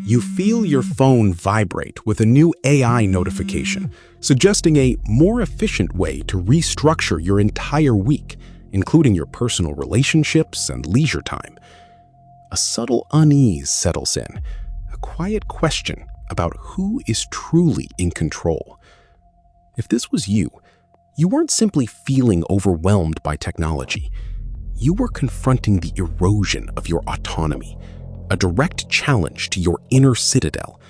You feel your phone vibrate with a new AI notification, suggesting a more efficient way to restructure your entire week, including your personal relationships and leisure time. A subtle unease settles in, a quiet question about who is truly in control. If this was you weren't simply feeling overwhelmed by technology. You were confronting the erosion of your autonomy, a direct challenge to your inner citadel,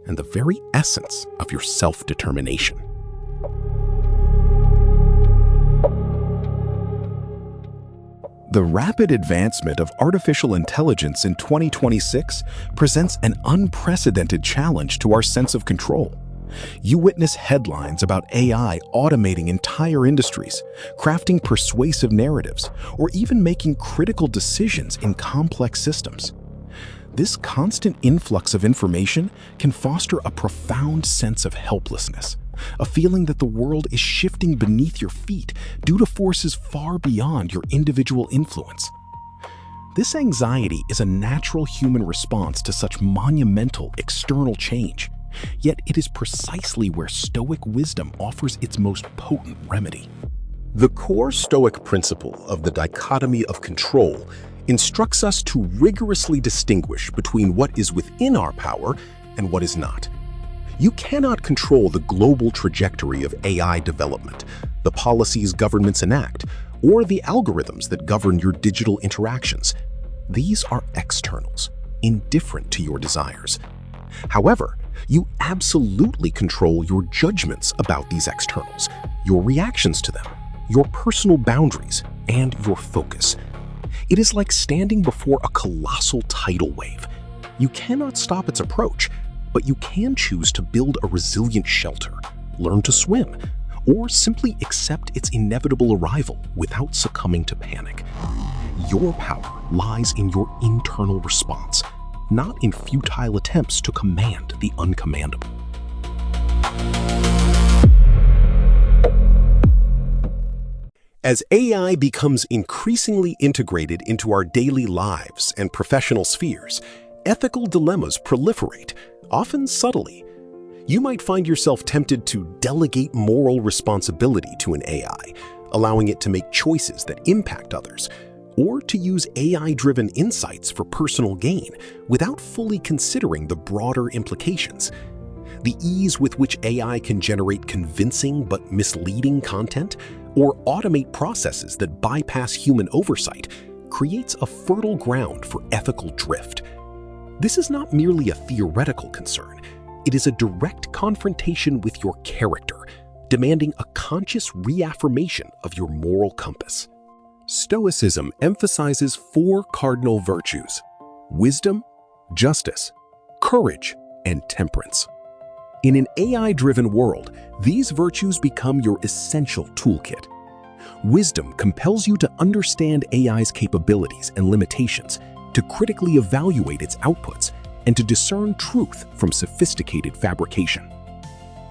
and the very essence of your self-determination. The rapid advancement of artificial intelligence in 2026 presents an unprecedented challenge to our sense of control. You witness headlines about AI automating entire industries, crafting persuasive narratives, or even making critical decisions in complex systems. This constant influx of information can foster a profound sense of helplessness, a feeling that the world is shifting beneath your feet due to forces far beyond your individual influence. This anxiety is a natural human response to such monumental external change, yet it is precisely where Stoic wisdom offers its most potent remedy. The core Stoic principle of the dichotomy of control instructs us to rigorously distinguish between what is within our power and what is not. You cannot control the global trajectory of AI development, the policies governments enact, or the algorithms that govern your digital interactions. These are externals, indifferent to your desires. However, you absolutely control your judgments about these externals, your reactions to them, your personal boundaries, and your focus. It is like standing before a colossal tidal wave. You cannot stop its approach, but you can choose to build a resilient shelter, learn to swim, or simply accept its inevitable arrival without succumbing to panic. Your power lies in your internal response, not in futile attempts to command the uncommandable. As AI becomes increasingly integrated into our daily lives and professional spheres, ethical dilemmas proliferate, often subtly. You might find yourself tempted to delegate moral responsibility to an AI, allowing it to make choices that impact others, or to use AI-driven insights for personal gain without fully considering the broader implications. The ease with which AI can generate convincing but misleading content or automate processes that bypass human oversight creates a fertile ground for ethical drift. This is not merely a theoretical concern. It is a direct confrontation with your character, demanding a conscious reaffirmation of your moral compass. Stoicism emphasizes 4 cardinal virtues: wisdom, justice, courage, and temperance. In an AI-driven world, these virtues become your essential toolkit. Wisdom compels you to understand AI's capabilities and limitations, to critically evaluate its outputs, and to discern truth from sophisticated fabrication.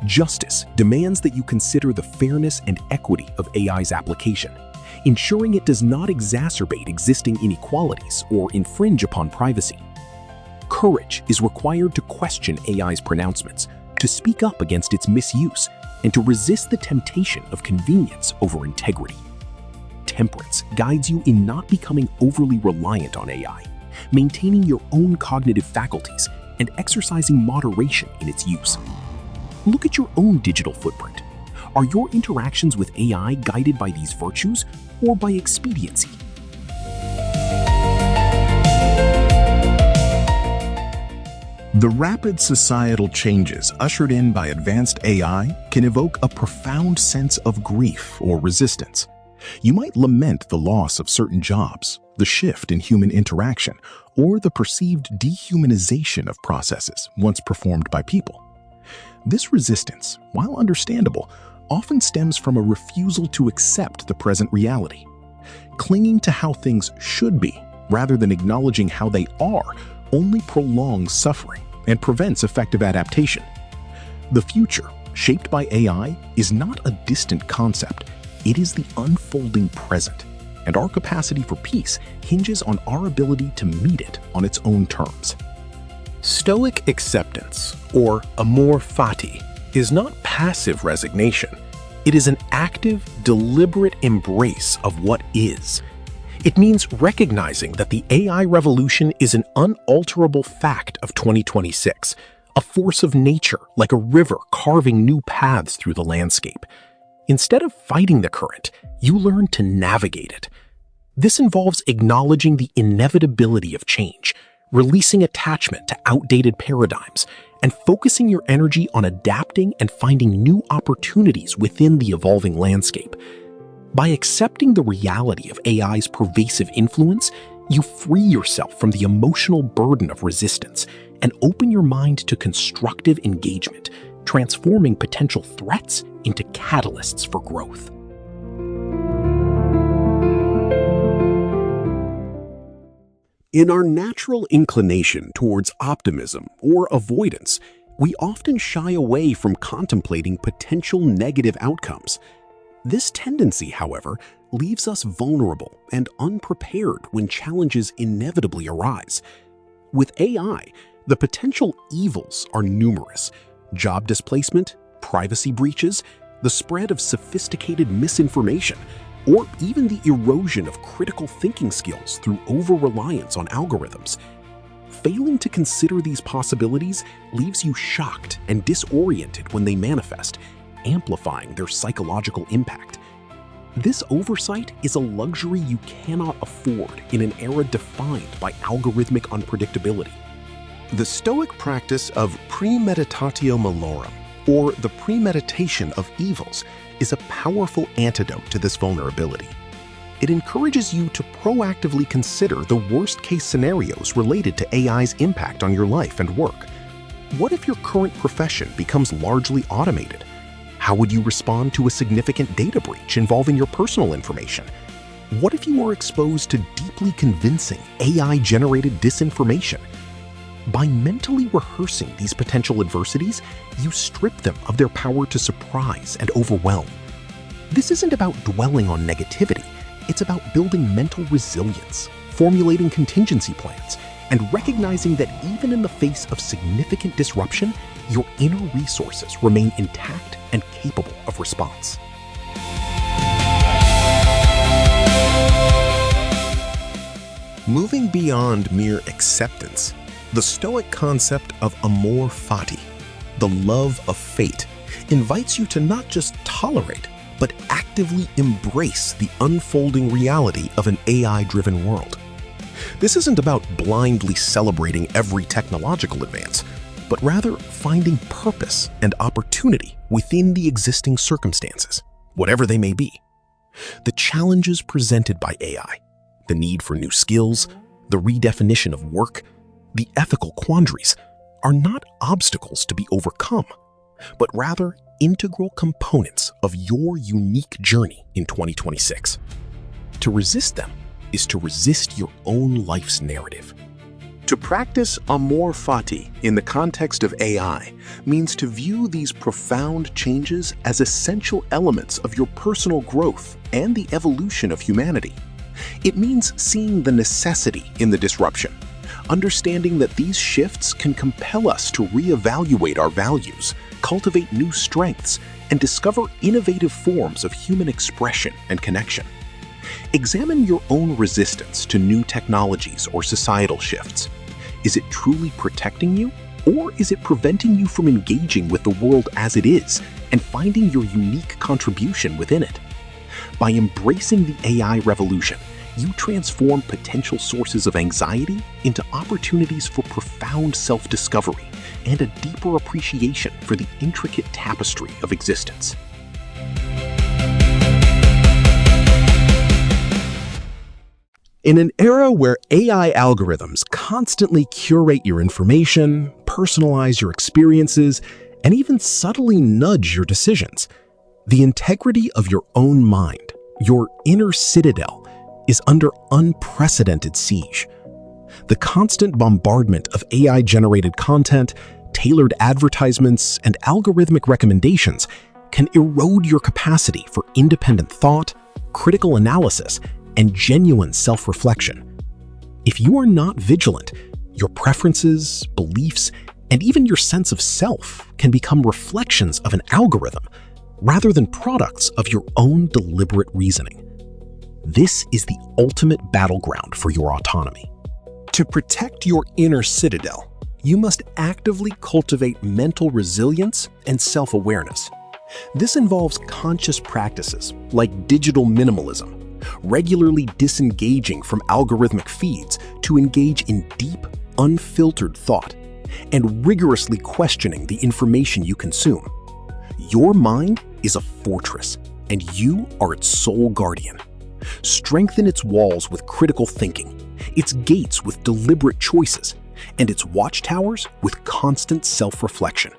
Justice demands that you consider the fairness and equity of AI's application, ensuring it does not exacerbate existing inequalities or infringe upon privacy. Courage is required to question AI's pronouncements, to speak up against its misuse, and to resist the temptation of convenience over integrity. Temperance guides you in not becoming overly reliant on AI, maintaining your own cognitive faculties, and exercising moderation in its use. Look at your own digital footprint. Are your interactions with AI guided by these virtues or by expediency? The rapid societal changes ushered in by advanced AI can evoke a profound sense of grief or resistance. You might lament the loss of certain jobs, the shift in human interaction, or the perceived dehumanization of processes once performed by people. This resistance, while understandable, often stems from a refusal to accept the present reality. Clinging to how things should be, rather than acknowledging how they are, only prolongs suffering and prevents effective adaptation. The future, shaped by AI, is not a distant concept. It is the unfolding present, and our capacity for peace hinges on our ability to meet it on its own terms. Stoic acceptance, or amor fati, is not passive resignation. It is an active, deliberate embrace of what is. It means recognizing that the AI revolution is an unalterable fact of 2026, a force of nature like a river carving new paths through the landscape. Instead of fighting the current, you learn to navigate it. This involves acknowledging the inevitability of change, releasing attachment to outdated paradigms, and focusing your energy on adapting and finding new opportunities within the evolving landscape. By accepting the reality of AI's pervasive influence, you free yourself from the emotional burden of resistance and open your mind to constructive engagement, transforming potential threats into catalysts for growth. In our natural inclination towards optimism or avoidance, we often shy away from contemplating potential negative outcomes. This tendency, however, leaves us vulnerable and unprepared when challenges inevitably arise. With AI, the potential evils are numerous: job displacement, privacy breaches, the spread of sophisticated misinformation, or even the erosion of critical thinking skills through over-reliance on algorithms. Failing to consider these possibilities leaves you shocked and disoriented when they manifest, amplifying their psychological impact. This oversight is a luxury you cannot afford in an era defined by algorithmic unpredictability. The Stoic practice of premeditatio malorum, or the premeditation of evils, is a powerful antidote to this vulnerability. It encourages you to proactively consider the worst-case scenarios related to AI's impact on your life and work. What if your current profession becomes largely automated? How would you respond to a significant data breach involving your personal information? What if you are exposed to deeply convincing AI-generated disinformation? By mentally rehearsing these potential adversities, you strip them of their power to surprise and overwhelm. This isn't about dwelling on negativity, it's about building mental resilience, formulating contingency plans, and recognizing that even in the face of significant disruption, your inner resources remain intact and capable of response. Moving beyond mere acceptance, the Stoic concept of amor fati, the love of fate, invites you to not just tolerate, but actively embrace the unfolding reality of an AI-driven world. This isn't about blindly celebrating every technological advance, but rather finding purpose and opportunity within the existing circumstances, whatever they may be. The challenges presented by AI, the need for new skills, the redefinition of work, the ethical quandaries, are not obstacles to be overcome, but rather integral components of your unique journey in 2026. To resist them is to resist your own life's narrative. To practice amor fati in the context of AI means to view these profound changes as essential elements of your personal growth and the evolution of humanity. It means seeing the necessity in the disruption, understanding that these shifts can compel us to reevaluate our values, cultivate new strengths, and discover innovative forms of human expression and connection. Examine your own resistance to new technologies or societal shifts. Is it truly protecting you, or is it preventing you from engaging with the world as it is and finding your unique contribution within it? By embracing the AI revolution, you transform potential sources of anxiety into opportunities for profound self-discovery and a deeper appreciation for the intricate tapestry of existence. In an era where AI algorithms constantly curate your information, personalize your experiences, and even subtly nudge your decisions, the integrity of your own mind, your inner citadel, is under unprecedented siege. The constant bombardment of AI-generated content, tailored advertisements, and algorithmic recommendations can erode your capacity for independent thought, critical analysis, and genuine self-reflection. If you are not vigilant, Your preferences, beliefs, and even your sense of self can become reflections of an algorithm rather than products of your own deliberate reasoning. This is the ultimate battleground for your autonomy. To protect your inner citadel, you must actively cultivate mental resilience and self-awareness. This involves conscious practices like digital minimalism, regularly disengaging from algorithmic feeds to engage in deep, unfiltered thought, and rigorously questioning the information you consume. Your mind is a fortress, and you are its sole guardian. Strengthen its walls with critical thinking, its gates with deliberate choices, and its watchtowers with constant self-reflection.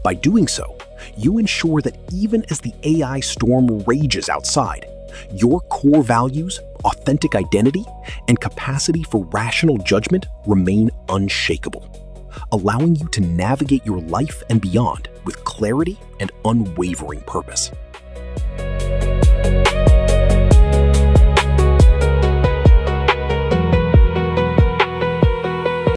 By doing so, you ensure that even as the AI storm rages outside, your core values, authentic identity, and capacity for rational judgment remain unshakable, allowing you to navigate your life and beyond with clarity and unwavering purpose.